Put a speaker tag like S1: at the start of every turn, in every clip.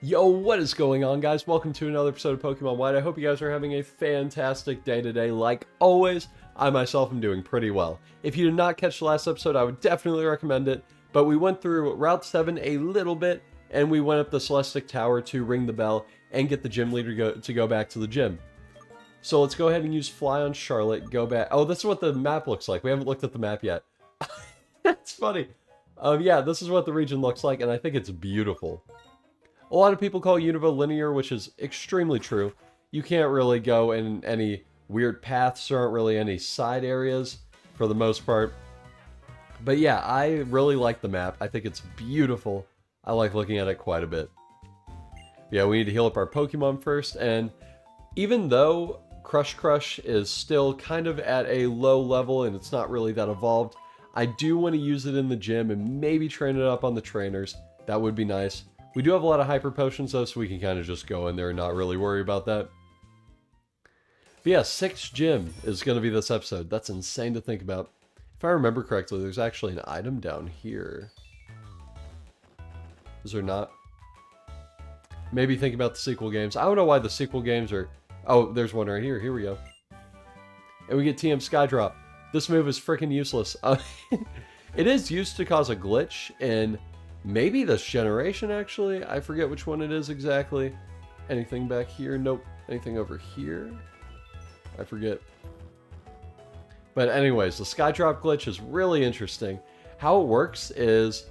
S1: Yo, what is going on, guys? Welcome to another episode of Pokemon White. I hope you guys are having a fantastic day today. Like always, I myself am doing pretty well. If you did not catch the last episode, I would definitely recommend it. But we went through Route 7 a little bit, and we went up the Celestic Tower to ring the bell and get the gym leader to go back to the gym. So let's go ahead and use Fly on Charlotte, go back. Oh, this is what the map looks like. We haven't looked at the map yet. That's funny. Yeah, this is what the region looks like, and I think it's beautiful. A lot of people call Unova linear, which is extremely true. You can't really go in any weird paths. There aren't really any side areas for the most part. But yeah, I really like the map. I think it's beautiful. I like looking at it quite a bit. Yeah, we need to heal up our Pokemon first. And even though Crush is still kind of at a low level and it's not really that evolved, I do want to use it in the gym and maybe train it up on the trainers. That would be nice. We do have a lot of Hyper Potions though, so we can kind of just go in there and not really worry about that. But yeah, 6th gym is going to be this episode. That's insane to think about. If I remember correctly, there's actually an item down here. Is there not? Maybe think about the sequel games. I don't know why the sequel games are... Oh, there's one right here. Here we go. And we get TM Skydrop. This move is freaking useless. It is used to cause a glitch in... maybe this generation, actually. I forget which one it is exactly. Anything back here? Nope. Anything over here? I forget. But anyways, the Skydrop glitch is really interesting. How it works is...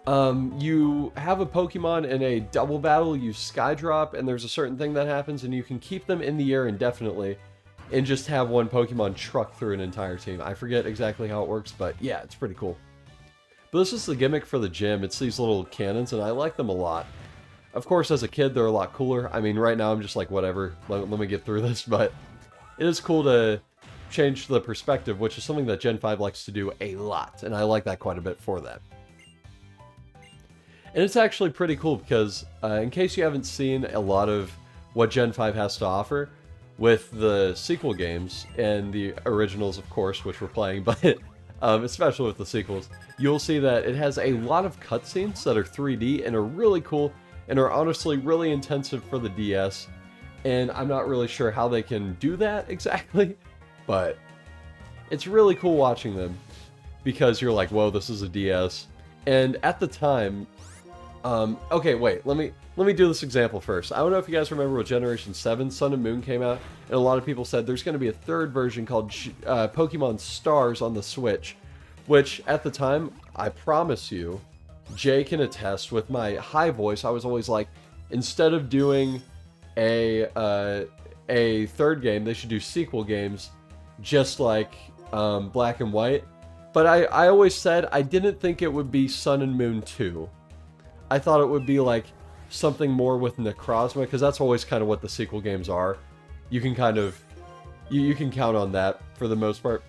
S1: you have a Pokemon in a double battle, you Skydrop, and there's a certain thing that happens, and you can keep them in the air indefinitely, and just have one Pokemon truck through an entire team. I forget exactly how it works, but yeah, it's pretty cool. But this is the gimmick for the gym. It's these little cannons, and I like them a lot. Of course, as a kid, they're a lot cooler. I mean, right now, I'm just like, whatever, let me get through this, but it is cool to change the perspective, which is something that Gen 5 likes to do a lot, and I like that quite a bit for that. And it's actually pretty cool because, in case you haven't seen a lot of what Gen 5 has to offer, with the sequel games, and the originals, of course, which we're playing, but especially with the sequels, you'll see that it has a lot of cutscenes that are 3D and are really cool, and are honestly really intensive for the DS, and I'm not really sure how they can do that exactly, but it's really cool watching them, because you're like, whoa, this is a DS, and at the time... okay, wait, let me do this example first. I don't know if you guys remember when Generation 7 Sun and Moon came out, and a lot of people said there's going to be a third version called Pokemon Stars on the Switch, which, at the time, I promise you, Jay can attest, with my high voice, I was always like, instead of doing a third game, they should do sequel games, just like Black and White. But I always said I didn't think it would be Sun and Moon 2. I thought it would be like something more with Necrozma, because that's always kind of what the sequel games are. You can kind of, you can count on that for the most part.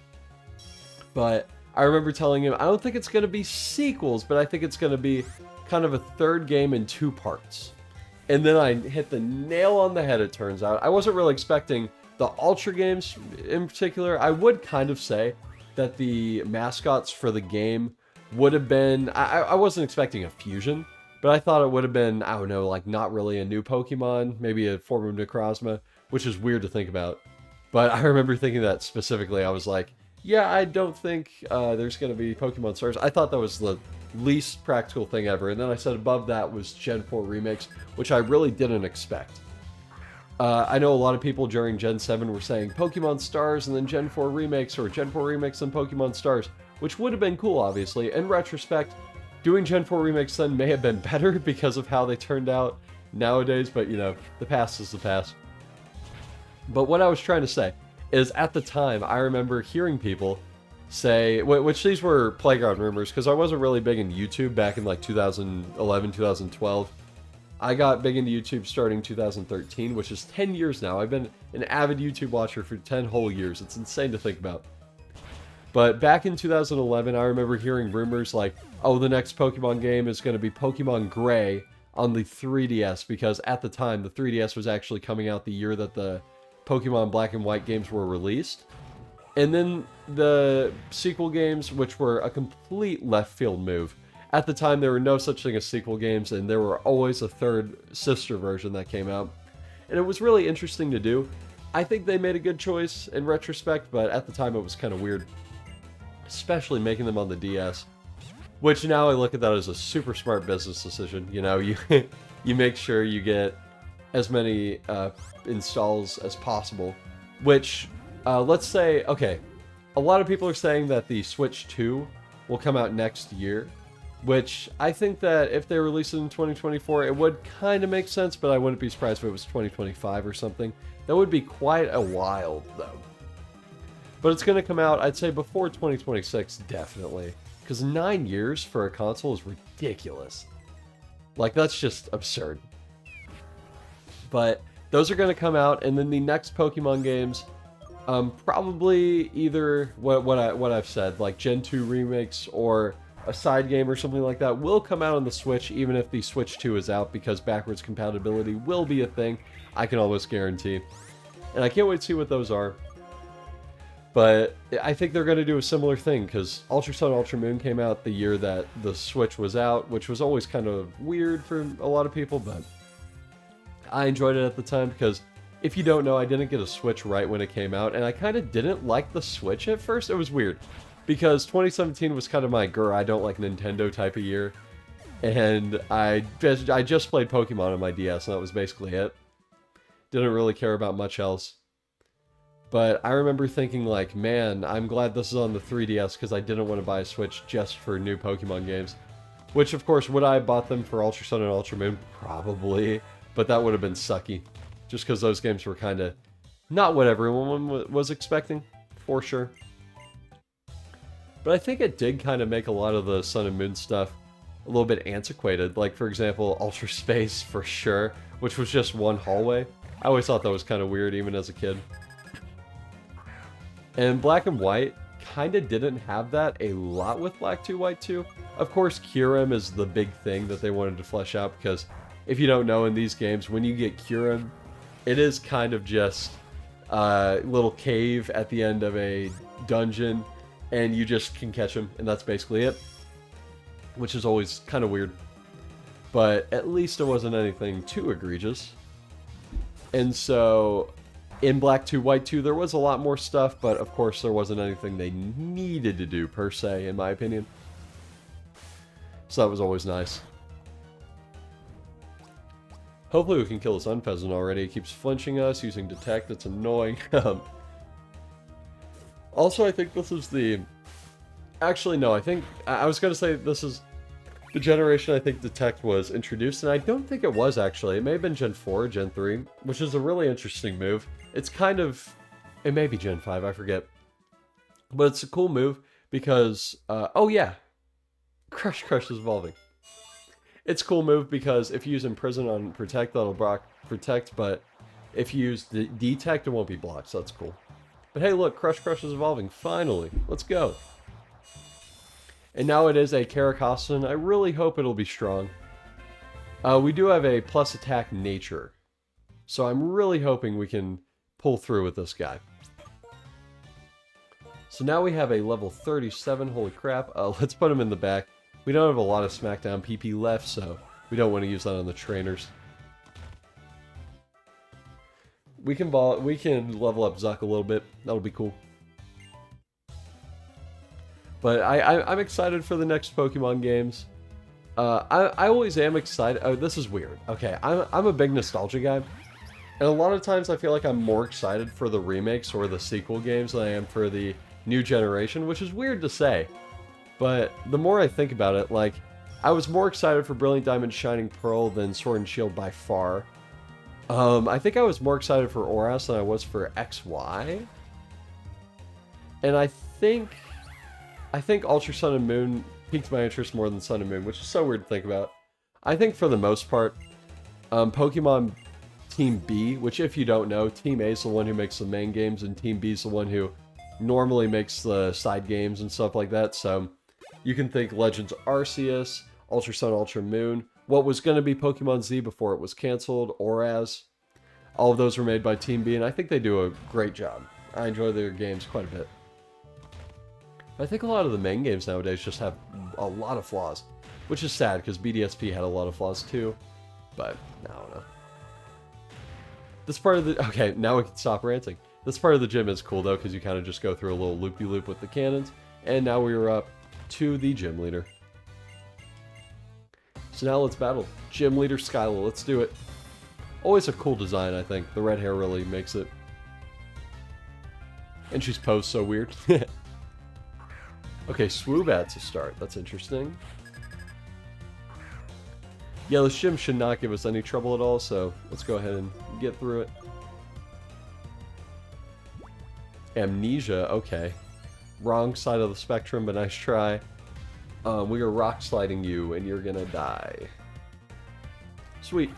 S1: But I remember telling him, I don't think it's going to be sequels, but I think it's going to be kind of a third game in 2 parts. And then I hit the nail on the head, it turns out. I wasn't really expecting the Ultra games in particular. I would kind of say that the mascots for the game would have been, I wasn't expecting a fusion, but I thought it would have been, I don't know, like not really a new Pokemon, maybe a form of Necrozma, which is weird to think about. But I remember thinking that specifically. I was like, yeah, I don't think there's going to be Pokemon Stars. I thought that was the least practical thing ever. And then I said above that was Gen 4 remakes, which I really didn't expect. I know a lot of people during Gen 7 were saying Pokemon Stars and then Gen 4 remakes, or Gen 4 remakes and Pokemon Stars, which would have been cool, obviously. In retrospect, doing Gen 4 remakes then may have been better because of how they turned out nowadays, but, you know, the past is the past. But what I was trying to say is, at the time, I remember hearing people say, which these were playground rumors, because I wasn't really big in YouTube back in, like, 2011, 2012. I got big into YouTube starting 2013, which is 10 years now. I've been an avid YouTube watcher for 10 whole years. It's insane to think about. But back in 2011, I remember hearing rumors like, oh, the next Pokemon game is going to be Pokemon Gray on the 3DS, because at the time, the 3DS was actually coming out the year that the Pokemon Black and White games were released. And then the sequel games, which were a complete left field move. at the time, there were no such thing as sequel games, and there were always a third sister version that came out. And it was really interesting to do. I think they made a good choice in retrospect, but at the time it was kind of weird. Especially making them on the DS. Which now I look at that as a super smart business decision. You know, you you make sure you get as many installs as possible. Which, let's say, okay, a lot of people are saying that the Switch 2 will come out next year. Which, I think that if they release it in 2024, it would kind of make sense, but I wouldn't be surprised if it was 2025 or something. That would be quite a while, though. But it's going to come out, I'd say, before 2026, definitely. Because 9 years for a console is ridiculous. Like, that's just absurd. But those are going to come out, and then the next Pokemon games, probably either what I've said, like Gen 2 remakes or a side game or something like that, will come out on the Switch, even if the Switch 2 is out, because backwards compatibility will be a thing, I can almost guarantee. And I can't wait to see what those are. But I think they're going to do a similar thing, because Ultra Sun, Ultra Moon came out the year that the Switch was out, which was always kind of weird for a lot of people, but I enjoyed it at the time, because if you don't know, I didn't get a Switch right when it came out, and I kind of didn't like the Switch at first. It was weird, because 2017 was kind of my grr, I don't like Nintendo type of year, and I just played Pokemon on my DS, and that was basically it. Didn't really care about much else. But I remember thinking, like, man, I'm glad this is on the 3DS, because I didn't want to buy a Switch just for new Pokemon games. Which, of course, would I have bought them for Ultra Sun and Ultra Moon? Probably. But that would have been sucky. Just because those games were kind of not what everyone was expecting, for sure. But I think it did kind of make a lot of the Sun and Moon stuff a little bit antiquated. Like, for example, Ultra Space, for sure, which was just one hallway. I always thought that was kind of weird, even as a kid. And Black and White kind of didn't have that a lot with Black 2, White 2. Of course, Kyurem is the big thing that they wanted to flesh out, because if you don't know, in these games, when you get Kyurem, it is kind of just a little cave at the end of a dungeon, and you just can catch him, and that's basically it. Which is always kind of weird. But at least it wasn't anything too egregious. And so in Black 2, White 2, there was a lot more stuff, but of course there wasn't anything they needed to do, per se, in my opinion. So that was always nice. Hopefully we can kill this Unpheasant already. It keeps flinching us, using Detect. It's annoying. Also, I think this is the... Actually, no, I think... I was going to say this is the generation I think Detect was introduced, and I don't think it was, actually. It may have been Gen 4 or Gen 3, which is a really interesting move. It's kind of... It may be Gen 5, I forget. But it's a cool move because... oh, yeah. Crush is evolving. It's a cool move because if you use Imprison on Protect, that'll block Protect, but if you use the Detect, it won't be blocked, so that's cool. But hey, look, Crush is evolving. Finally. Let's go. And now it is a Caracosson. I really hope it'll be strong. We do have a plus attack nature. So I'm really hoping we can pull through with this guy. So now we have a level 37. Holy crap. Let's put him in the back. We don't have a lot of Smackdown PP left, so we don't want to use that on the trainers. We can level up Zuck a little bit. That'll be cool. But I'm excited for the next Pokemon games. I always am excited. Oh, this is weird. Okay, I'm a big nostalgia guy. And a lot of times I feel like I'm more excited for the remakes or the sequel games than I am for the new generation, which is weird to say. But the more I think about it, like, I was more excited for Brilliant Diamond Shining Pearl than Sword and Shield by far. I think I was more excited for Oras than I was for XY. And I think Ultra Sun and Moon piqued my interest more than Sun and Moon, which is so weird to think about. I think for the most part, Pokemon Team B, which if you don't know, Team A is the one who makes the main games, and Team B is the one who normally makes the side games and stuff like that, so you can think Legends Arceus, Ultra Sun, Ultra Moon, what was going to be Pokemon Z before it was canceled, Oras. All of those were made by Team B, and I think they do a great job. I enjoy their games quite a bit. I think a lot of the main games nowadays just have a lot of flaws. which is sad because BDSP had a lot of flaws too, but I don't know. This part of the... Okay, now we can stop ranting. This part of the gym is cool though, because you kind of just go through a little loop-de-loop with the cannons, and now we are up to the gym leader. So now let's battle. Gym leader Skyla, let's do it. Always a cool design, I think. The red hair really makes it. And she's posed so weird. Okay, Swoobat to start. That's interesting. Yeah, this gym should not give us any trouble at all, so let's go ahead and get through it. Amnesia, okay. Wrong side of the spectrum, but nice try. We are rock sliding you, and you're gonna die. Sweet.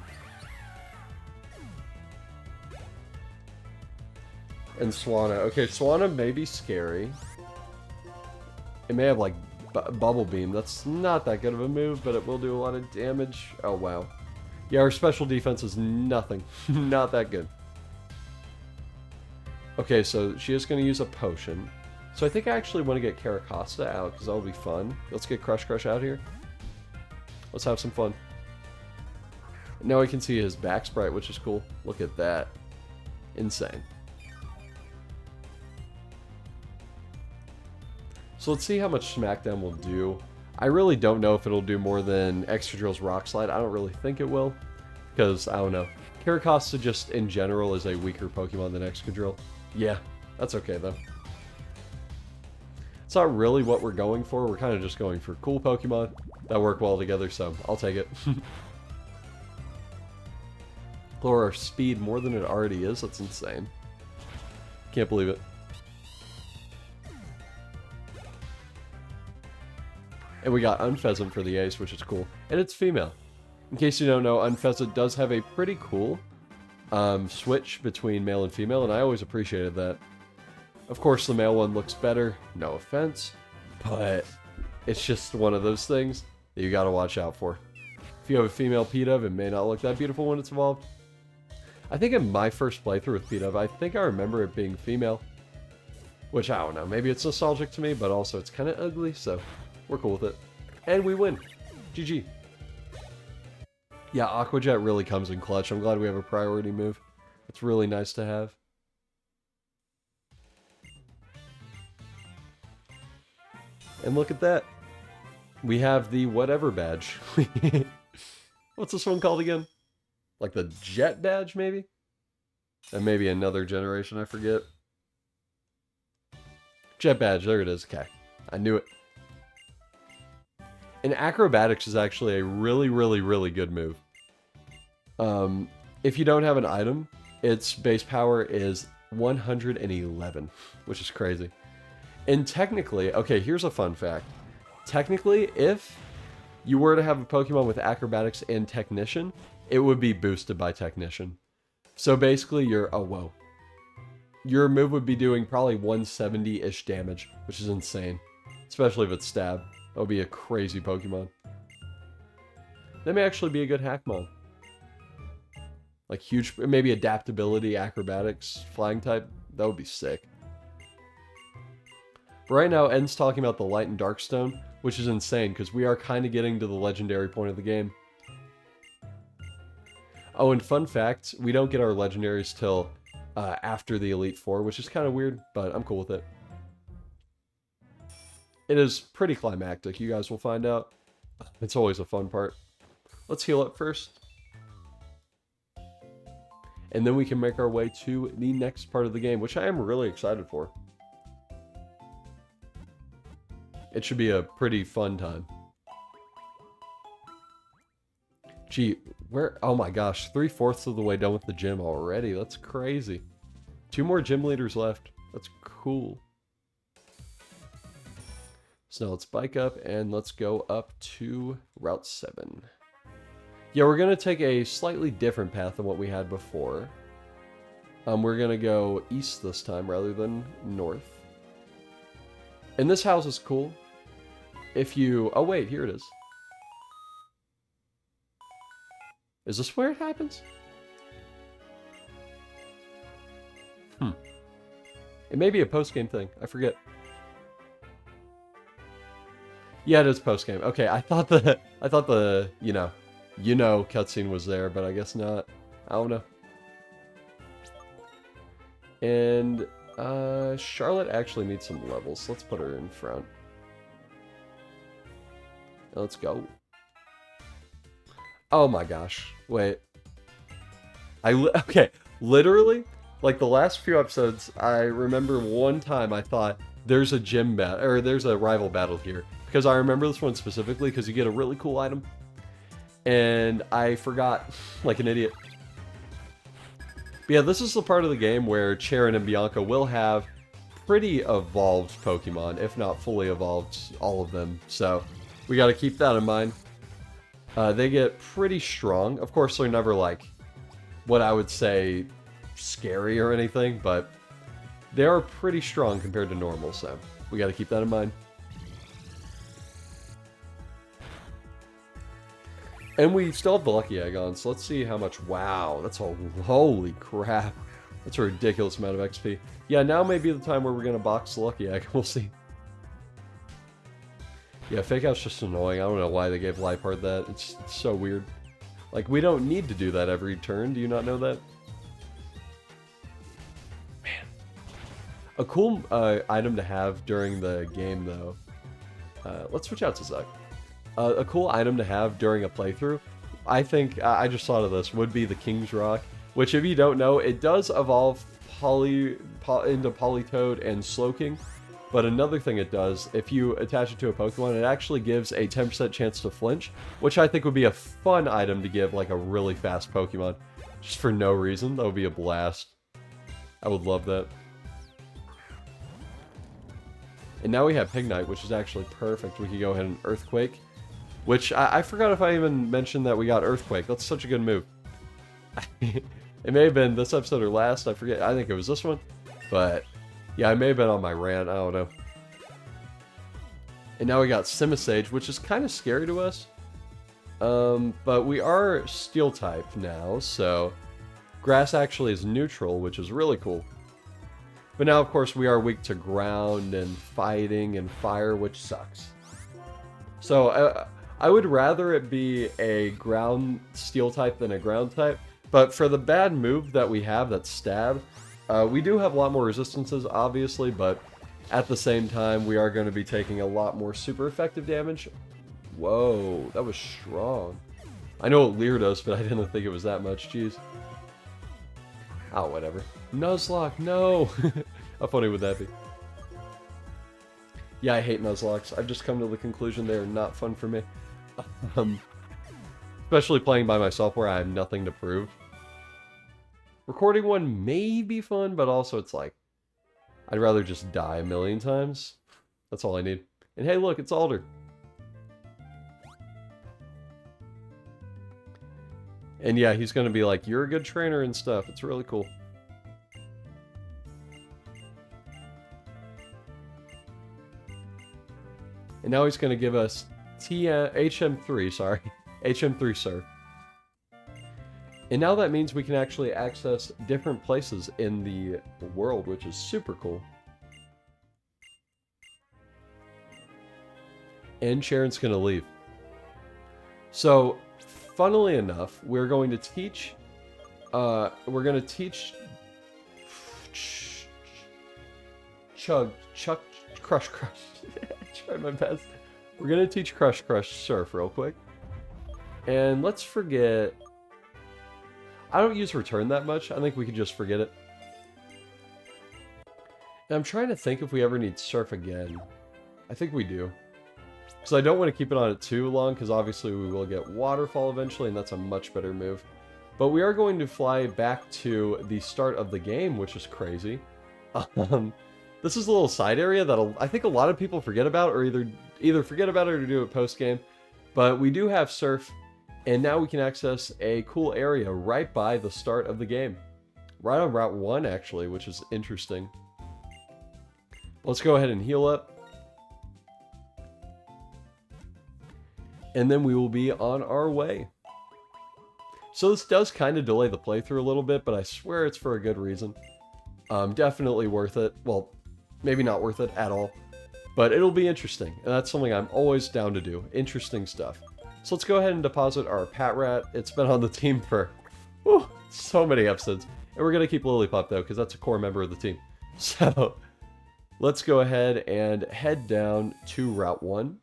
S1: And Swanna. Okay, Swanna may be scary. It may have, like, Bubble Beam. That's not that good of a move, but it will do a lot of damage. Oh, wow. Yeah, our special defense is nothing. Not that good. Okay, so she is going to use a potion. So I think I actually want to get Caracosta out, because that'll be fun. Let's get Crush Crush out here. Let's have some fun. Now we can see his back sprite, which is cool. Look at that. Insane. So let's see how much Smackdown will do. I really don't know if it'll do more than Excadrill's Rock Slide. I don't really think it will. Because, I don't know. Caracosta just, in general, is a weaker Pokemon than Excadrill. Yeah, that's okay, though. It's not really what we're going for. We're kind of just going for cool Pokemon that work well together, so I'll take it. Lower our speed more than it already is. That's insane. Can't believe it. And we got Unfezant for the ace, which is cool. And it's female. In case you don't know, Unfezant does have a pretty cool switch between male and female, and I always appreciated that. Of course, the male one looks better, no offense, but it's just one of those things that you gotta watch out for. If you have a female Pidove, it may not look that beautiful when it's evolved. I think in my first playthrough with Pidove, I think I remember it being female. Which, I don't know, maybe it's nostalgic to me, but also it's kind of ugly, so... we're cool with it. And we win. GG. Yeah, Aqua Jet really comes in clutch. I'm glad we have a priority move. It's really nice to have. And look at that. We have the whatever badge. What's this one called again? Like the Jet badge, maybe? And maybe another generation, I forget. Jet badge, there it is. Okay. I knew it. And Acrobatics is actually a really, really, really good move. If you don't have an item, its base power is 111, which is crazy. And technically, okay, here's a fun fact. Technically, if you were to have a Pokemon with Acrobatics and Technician, it would be boosted by Technician. So basically, your move would be doing probably 170-ish damage, which is insane. Especially if it's Stab. That would be a crazy Pokemon. That may actually be a good Hackmon. Like huge, maybe Adaptability, Acrobatics, Flying type. That would be sick. But right now, En's talking about the Light and Dark Stone, which is insane because we are kind of getting to the legendary point of the game. Oh, and fun fact, we don't get our legendaries till after the Elite Four, which is kind of weird, but I'm cool with it. It is pretty climactic, you guys will find out. It's always a fun part. Let's heal up first. And then we can make our way to the next part of the game, which I am really excited for. It should be a pretty fun time. Gee, oh my gosh, 3/4 of the way done with the gym already. That's crazy. 2 more gym leaders left. That's cool. So now let's bike up and let's go up to Route 7. Yeah, we're going to take a slightly different path than what we had before. We're going to go east this time rather than north. And this house is cool. If you... oh wait, here it is. Is this where it happens? It may be a post-game thing. I forget. Yeah, it is post game. Okay, I thought the cutscene was there, but I guess not. I don't know. And Charlotte actually needs some levels. So let's put her in front. Let's go. Oh my gosh. Wait. Okay, literally, like the last few episodes, I remember one time I thought there's a gym battle, or there's a rival battle here. Because I remember this one specifically because you get a really cool item. And I forgot, like an idiot. But yeah, this is the part of the game where Charon and Bianca will have pretty evolved Pokemon, if not fully evolved, all of them. So we got to keep that in mind. They get pretty strong. Of course, they're never like what I would say scary or anything, but they are pretty strong compared to normal, so we got to keep that in mind. And we still have the Lucky Egg on, so let's see how much... Wow, that's a... Holy crap. That's a ridiculous amount of XP. Yeah, now may be the time where we're going to box the Lucky Egg. We'll see. Yeah, Fake Out's just annoying. I don't know why they gave Liepard that. It's so weird. Like, we don't need to do that every turn. Do you not know that? Man. A cool item to have during the game, though. Let's switch out to Zuck. A cool item to have during a playthrough, I think, I just thought of this, would be the King's Rock, which if you don't know, it does evolve into Politoed and Slowking, but another thing it does, if you attach it to a Pokemon, it actually gives a 10% chance to flinch, which I think would be a fun item to give like a really fast Pokemon, just for no reason. That would be a blast. I would love that. And now we have Pignite, which is actually perfect. We can go ahead and Earthquake. Which, I forgot if I even mentioned that we got Earthquake. That's such a good move. It may have been this episode or last, I forget. I think it was this one. But, yeah, I may have been on my rant, I don't know. And now we got Simisage, which is kind of scary to us. But we are Steel-type now, so... Grass actually is neutral, which is really cool. But now, of course, we are weak to ground and fighting and fire, which sucks. So, I would rather it be a ground steel type than a ground type, but for the bad move that we have, that's Stab, we do have a lot more resistances, obviously, but at the same time, we are going to be taking a lot more super effective damage. Whoa, that was strong. I know what Leer does, but I didn't think it was that much, jeez. Oh, whatever. Nuzlocke, no! How funny would that be? Yeah, I hate Nuzlocks. I've just come to the conclusion they are not fun for me. Especially playing by myself where I have nothing to prove. Recording one may be fun, but also it's like, I'd rather just die a million times. That's all I need. And hey, look, it's Alder. And yeah, he's going to be like, you're a good trainer and stuff. It's really cool. And now he's going to give us HM3, sorry. HM3 Surf. And now that means we can actually access different places in the world, which is super cool. And Sharon's going to leave. So, funnily enough, we're going to teach... Crush. I tried my best. We're going to teach Crush Surf real quick. And let's forget... I don't use Return that much. I think we can just forget it. And I'm trying to think if we ever need Surf again. I think we do. Because I don't want to keep it on it too long, because obviously we will get Waterfall eventually, and that's a much better move. But we are going to fly back to the start of the game, which is crazy. This is a little side area that I think a lot of people forget about, or either forget about it or do it post-game. But we do have Surf, and now we can access a cool area right by the start of the game. Right on Route 1, actually, which is interesting. Let's go ahead and heal up. And then we will be on our way. So this does kind of delay the playthrough a little bit, but I swear it's for a good reason. Definitely worth it. Well, maybe not worth it at all. But it'll be interesting, and that's something I'm always down to do. Interesting stuff. So let's go ahead and deposit our Pat Rat. It's been on the team for so many episodes. And we're going to keep Lillipup, though, because that's a core member of the team. So let's go ahead and head down to Route 1.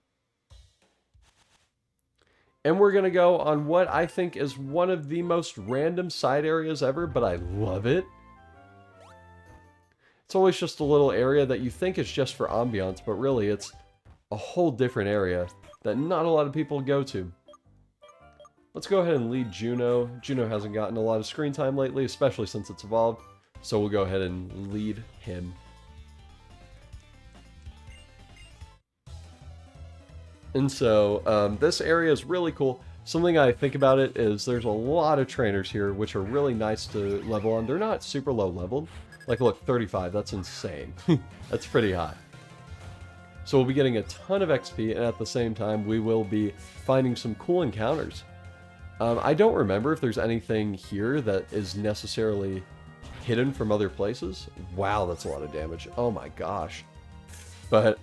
S1: And we're going to go on what I think is one of the most random side areas ever, but I love it. It's always just a little area that you think is just for ambiance, but really it's a whole different area that not a lot of people go to. Let's go ahead and lead Juno. Juno hasn't gotten a lot of screen time lately, especially since it's evolved. So we'll go ahead and lead him. And so this area is really cool. Something I think about it is there's a lot of trainers here, which are really nice to level on. They're not super low leveled. Like, look, 35, that's insane. That's pretty high. So we'll be getting a ton of XP, and at the same time, we will be finding some cool encounters. I don't remember if there's anything here that is necessarily hidden from other places. Wow, that's a lot of damage. Oh my gosh. But,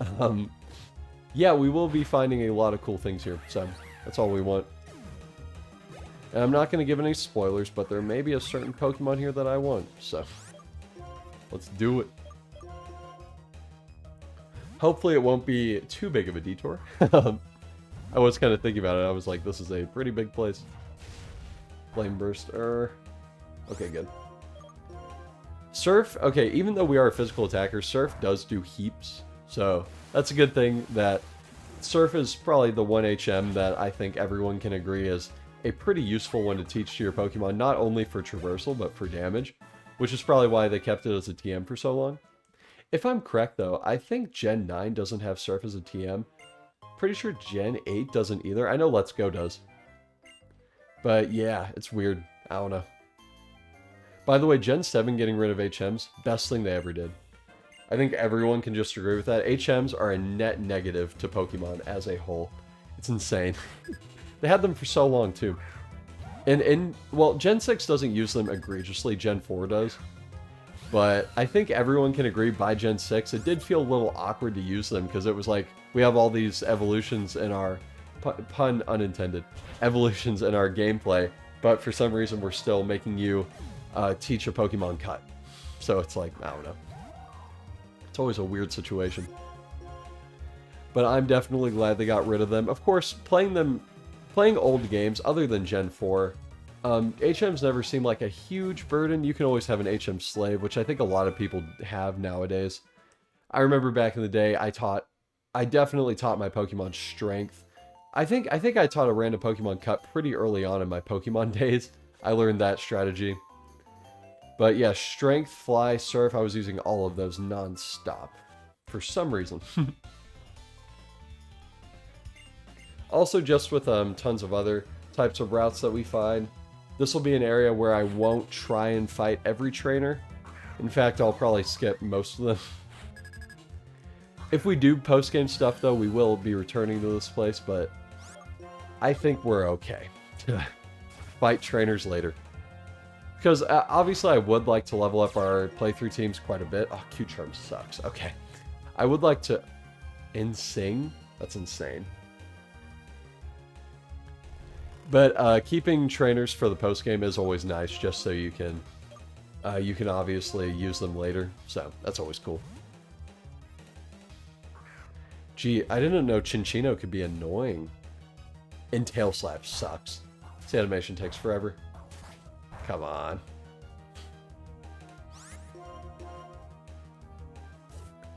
S1: yeah, we will be finding a lot of cool things here, so that's all we want. And I'm not going to give any spoilers, but there may be a certain Pokemon here that I want, so let's do it. Hopefully it won't be too big of a detour. I was kind of thinking about it. I was like, this is a pretty big place. Flame Burst. Okay, good. Surf. Okay, even though we are a physical attacker, Surf does do heaps. So that's a good thing that Surf is probably the one HM that I think everyone can agree is a pretty useful one to teach to your Pokemon, not only for traversal, but for damage, which is probably why they kept it as a TM for so long. If I'm correct, though, I think Gen 9 doesn't have Surf as a TM. Pretty sure Gen 8 doesn't either. I know Let's Go does. But yeah, it's weird. I don't know. By the way, Gen 7 getting rid of HMs, best thing they ever did. I think everyone can just agree with that. HMs are a net negative to Pokemon as a whole. It's insane. They had them for so long, too. Well, Gen 6 doesn't use them egregiously. Gen 4 does. But I think everyone can agree by Gen 6, it did feel a little awkward to use them because it was like, we have all these evolutions in our, pun unintended, evolutions in our gameplay, but for some reason we're still making you teach a Pokemon cut. So it's like, I don't know. It's always a weird situation. But I'm definitely glad they got rid of them. Of course, playing old games, other than Gen 4, HMs never seem like a huge burden. You can always have an HM slave, which I think a lot of people have nowadays. I remember back in the day, I definitely taught my Pokemon strength. I think I taught a random Pokemon cut pretty early on in my Pokemon days. I learned that strategy. But yeah, strength, fly, surf, I was using all of those non-stop. For some reason. Also, just with tons of other types of routes that we find, this will be an area where I won't try and fight every trainer. In fact, I'll probably skip most of them. If we do post-game stuff, though, we will be returning to this place, but I think we're okay to fight trainers later. Because obviously I would like to level up our playthrough teams quite a bit. Oh, Q-Charm sucks. Okay. I would like to... Insing? That's insane. But keeping trainers for the post-game is always nice, just so you can obviously use them later. So, that's always cool. Gee, I didn't know Chinchino could be annoying. And Tail Slap sucks. This animation takes forever. Come on.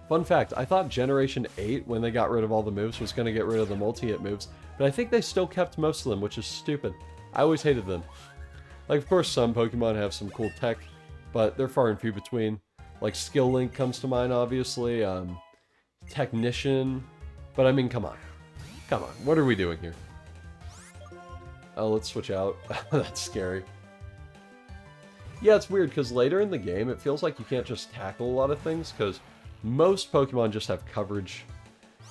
S1: Fun fact, I thought Generation 8, when they got rid of all the moves, was going to get rid of the multi-hit moves. But I think they still kept most of them, which is stupid. I always hated them. Like, of course, some Pokemon have some cool tech, but they're far and few between. Like, Skill Link comes to mind, obviously. Technician. But, I mean, come on. Come on. What are we doing here? Oh, let's switch out. That's scary. Yeah, it's weird, because later in the game, it feels like you can't just tackle a lot of things, because most Pokemon just have coverage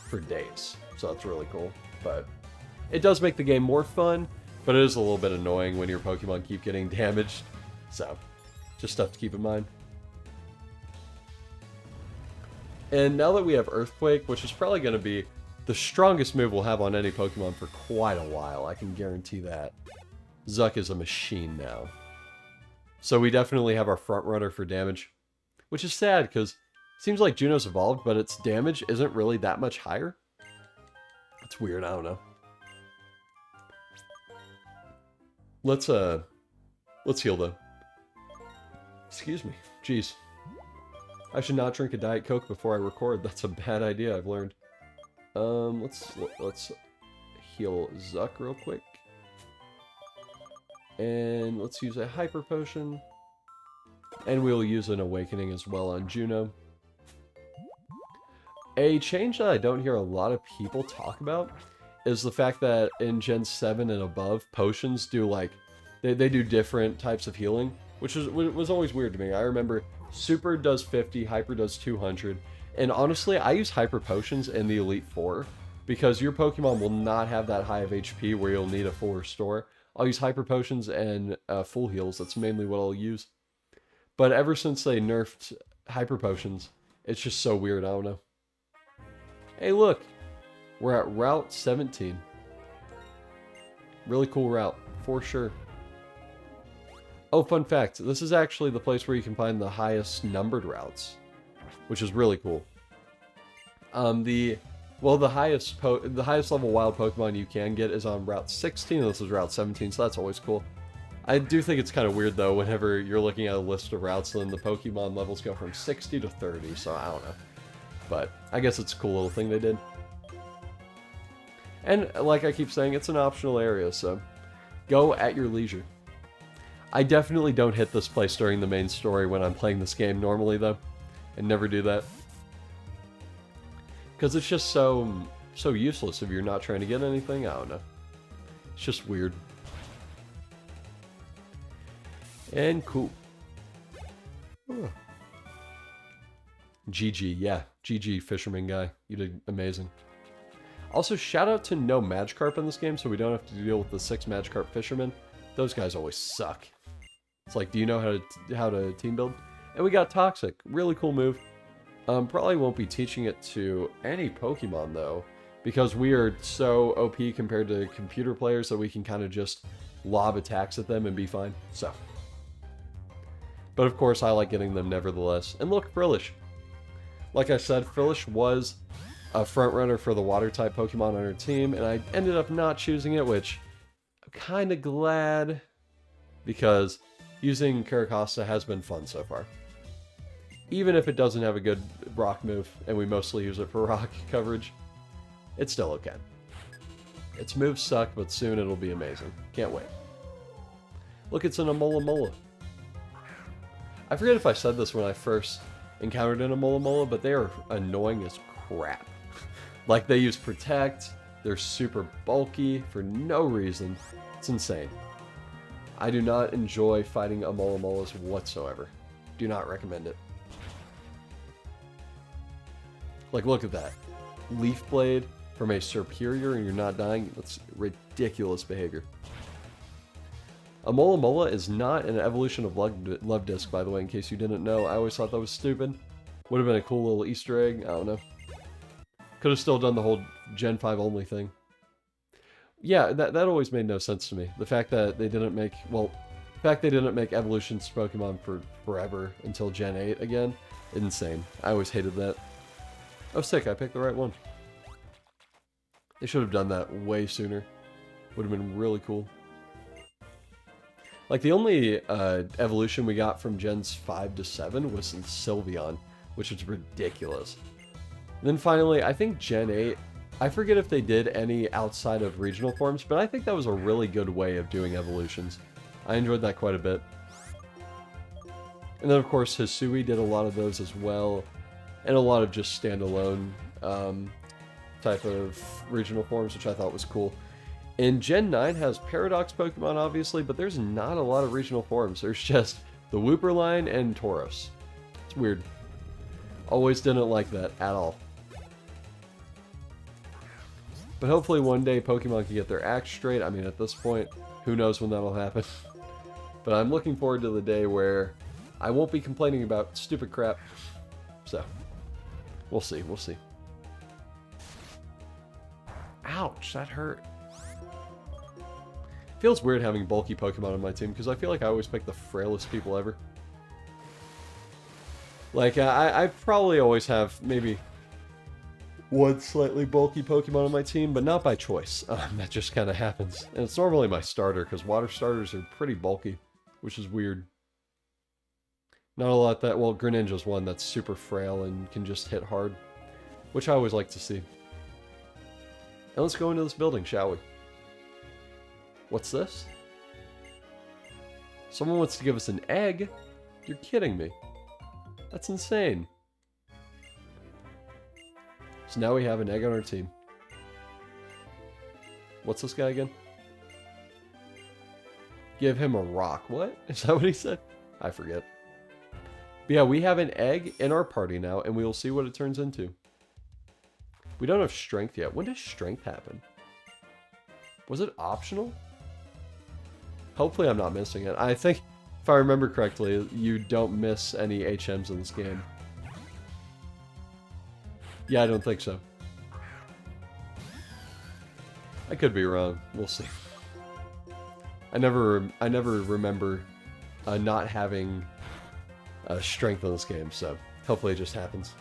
S1: for days. So that's really cool. But it does make the game more fun, but it is a little bit annoying when your Pokemon keep getting damaged. So, just stuff to keep in mind. And now that we have Earthquake, which is probably going to be the strongest move we'll have on any Pokemon for quite a while, I can guarantee that. Zuck is a machine now. So we definitely have our front runner for damage, which is sad because it seems like Juno's evolved, but its damage isn't really that much higher. It's weird, I don't know. Let's heal though. Excuse me. Jeez. I should not drink a Diet Coke before I record. That's a bad idea, I've learned. Let's heal Zuck real quick. And let's use a Hyper Potion. And we'll use an Awakening as well on Juno. A change that I don't hear a lot of people talk about is the fact that in Gen 7 and above, potions do like... They do different types of healing, which was always weird to me. I remember Super does 50, Hyper does 200, and honestly, I use Hyper Potions in the Elite Four, because your Pokemon will not have that high of HP where you'll need a full restore. I'll use Hyper Potions and full heals, that's mainly what I'll use. But ever since they nerfed Hyper Potions, it's just so weird, I don't know. Hey look, we're at Route 17. Really cool route, for sure. Oh, fun fact, this is actually the place where you can find the highest numbered routes, which is really cool. The highest level wild Pokemon you can get is on Route 16, and this is Route 17, so that's always cool. I do think it's kind of weird, though, whenever you're looking at a list of routes, then the Pokemon levels go from 60 to 30, so I don't know. But I guess it's a cool little thing they did. And like I keep saying, it's an optional area, so go at your leisure. I definitely don't hit this place during the main story when I'm playing this game normally, though. I never do that. Because it's just so useless if you're not trying to get anything. I don't know. It's just weird. And cool. Oh. GG, yeah. GG, Fisherman guy. You did amazing. Also, shout out to no Magikarp in this game, so we don't have to deal with the 6 Magikarp Fishermen. Those guys always suck. It's like, do you know how to team build? And we got Toxic. Really cool move. Probably won't be teaching it to any Pokemon, though, because we are so OP compared to computer players that we can kind of just lob attacks at them and be fine. So. But of course, I like getting them nevertheless. And look, Frillish. Like I said, Frillish was a front runner for the Water-type Pokemon on our team, and I ended up not choosing it, which I'm kind of glad, because using Caracosta has been fun so far. Even if it doesn't have a good rock move, and we mostly use it for rock coverage, it's still okay. Its moves suck, but soon it'll be amazing. Can't wait. Look, it's an Alomomola. I forget if I said this when I first encountered an Alomomola, but they are annoying as crap. Like, they use Protect, they're super bulky for no reason. It's insane. I do not enjoy fighting Alomomolas whatsoever. Do not recommend it. Like, look at that. Leaf Blade from a Superior and you're not dying? That's ridiculous behavior. Alomomola is not an evolution of Love Disc, by the way, in case you didn't know. I always thought that was stupid. Would have been a cool little Easter egg. I don't know. Could have still done the whole Gen 5 only thing. Yeah, that always made no sense to me. The fact that they didn't make, evolutions Pokemon for forever until Gen 8 again, insane. I always hated that. Oh, sick, I picked the right one. They should have done that way sooner. Would have been really cool. Like, the only evolution we got from Gens 5 to 7 was in Sylveon, which is ridiculous. And then finally, I think Gen 8, I forget if they did any outside of regional forms, but I think that was a really good way of doing evolutions. I enjoyed that quite a bit. And then, of course, Hisui did a lot of those as well, and a lot of just standalone type of regional forms, which I thought was cool. And Gen 9 has Paradox Pokemon, obviously, but there's not a lot of regional forms. There's just the Wooper line and Tauros. It's weird. Always didn't like that at all. But hopefully one day Pokemon can get their act straight. I mean, at this point, who knows when that'll happen. But I'm looking forward to the day where I won't be complaining about stupid crap. So, We'll see, we'll see. Ouch, that hurt. Feels weird having bulky Pokemon on my team, because I feel like I always pick the frailest people ever. Like, I probably always have maybe one slightly bulky Pokemon on my team, but not by choice. That just kind of happens. And it's normally my starter, because water starters are pretty bulky, which is weird. Not a lot that... Well, Greninja's one that's super frail and can just hit hard, which I always like to see. And let's go into this building, shall we? What's this? Someone wants to give us an egg? You're kidding me. That's insane. So now we have an egg on our team. What's this guy again? Give him a rock. What? Is that what he said? I forget. But yeah, we have an egg in our party now, and we will see what it turns into. We don't have strength yet. When does strength happen? Was it optional? Hopefully I'm not missing it. I think, if I remember correctly, you don't miss any HMs in this game. Yeah, I don't think so. I could be wrong. We'll see. I never remember not having strength in this game, so hopefully it just happens.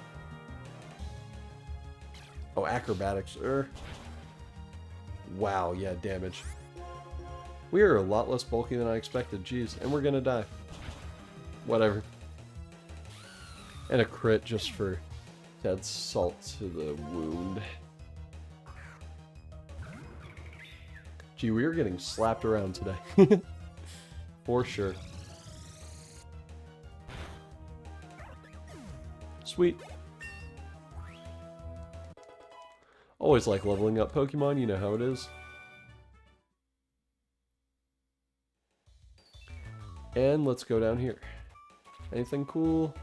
S1: Oh, acrobatics. Wow, yeah, damage. We are a lot less bulky than I expected, jeez, and we're gonna die. Whatever. And a crit just for to add salt to the wound. Gee, we are getting slapped around today. For sure. Sweet. Always like leveling up Pokemon, you know how it is. And let's go down here. Anything cool?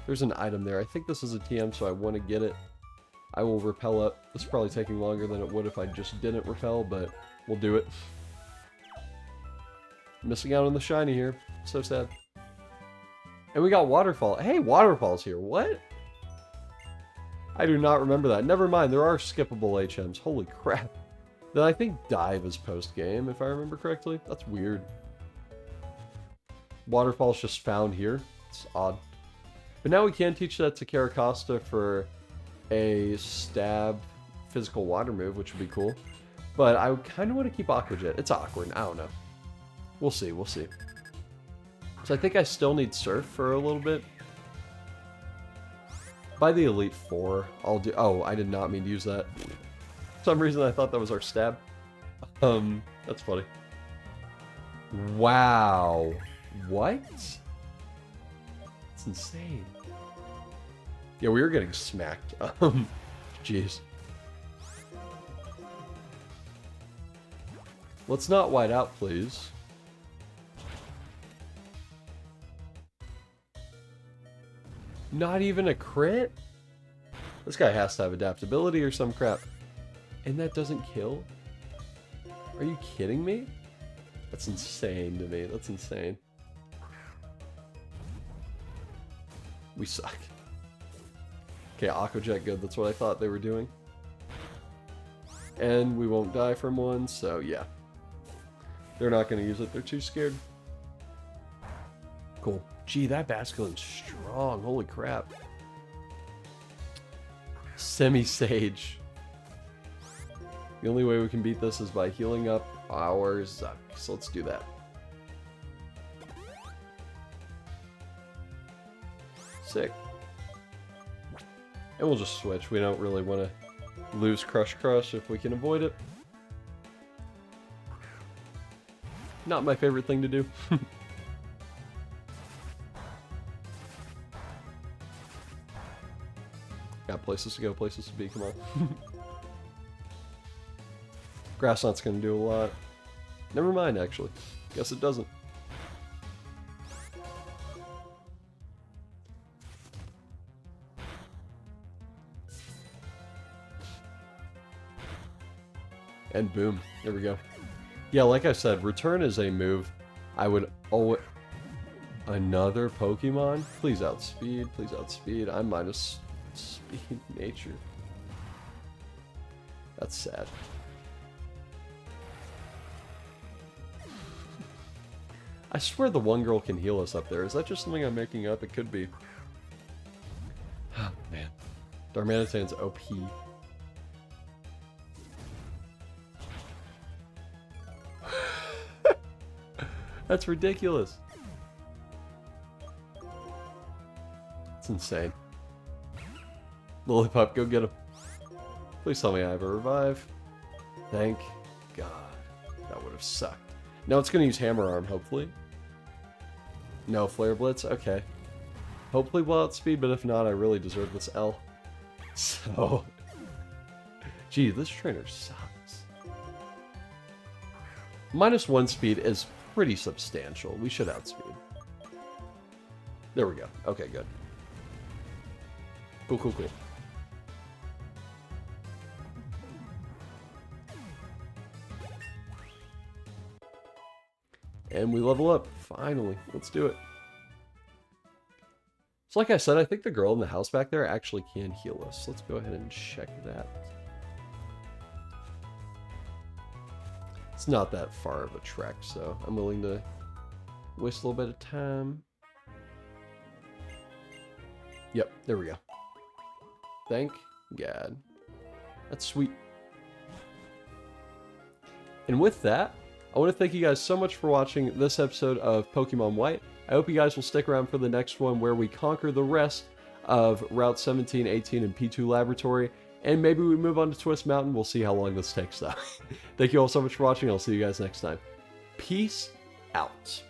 S1: There's an item there. I think this is a TM, so I want to get it. I will repel up. This is probably taking longer than it would if I just didn't repel, but we'll do it. Missing out on the shiny here. So sad. And we got Waterfall. Hey, Waterfall's here. What? I do not remember that. Never mind, there are skippable HMs. Holy crap. Then I think Dive is post-game, if I remember correctly. That's weird. Waterfall's just found here. It's odd. But now we can teach that to Caracosta for a stab physical water move, which would be cool. But I kind of want to keep Aqua Jet. It's awkward. I don't know. We'll see. We'll see. So I think I still need Surf for a little bit. By the Elite Four, I'll do... Oh, I did not mean to use that. For some reason, I thought that was our stab. That's funny. Wow. What? That's insane. Yeah, we were getting smacked. Jeez. Let's not white out, please. Not even a crit? This guy has to have adaptability or some crap. And that doesn't kill? Are you kidding me? That's insane to me. That's insane. We suck. Okay, Aqua Jet, good. That's what I thought they were doing. And we won't die from one, so yeah. They're not going to use it. They're too scared. Cool. Gee, that Basculin's strong. Holy crap. Semi-Sage. The only way we can beat this is by healing up our Zuck. So let's do that. Sick. And we'll just switch. We don't really want to lose Crush Crush if we can avoid it. Not my favorite thing to do. Got places to go, places to be, come on. Grass Knot's gonna do a lot. Never mind, actually. Guess it doesn't. And boom, there we go. Yeah, like I said, Return is a move I would always... Another Pokemon? Please outspeed, please outspeed. I'm minus Speed nature. That's sad. I swear the one girl can heal us up there. Is that just something I'm making up? It could be. Oh, man. Darmanitan's OP. That's ridiculous. It's insane. Lollipop, go get him. Please tell me I have a revive. Thank God. That would have sucked. Now it's going to use Hammer Arm, hopefully. No Flare Blitz? Okay. Hopefully we'll outspeed, but if not, I really deserve this L. So... Gee, this trainer sucks. -1 speed is pretty substantial. We should outspeed. There we go. Okay, good. Cool, cool, cool. And we level up. Finally. Let's do it. So like I said, I think the girl in the house back there actually can heal us. Let's go ahead and check that. It's not that far of a trek, so I'm willing to waste a little bit of time. Yep, there we go. Thank God. That's sweet. And with that, I want to thank you guys so much for watching this episode of Pokemon White. I hope you guys will stick around for the next one where we conquer the rest of Route 17, 18, and P2 Laboratory. And maybe we move on to Twist Mountain. We'll see how long this takes, though. Thank you all so much for watching. I'll see you guys next time. Peace out.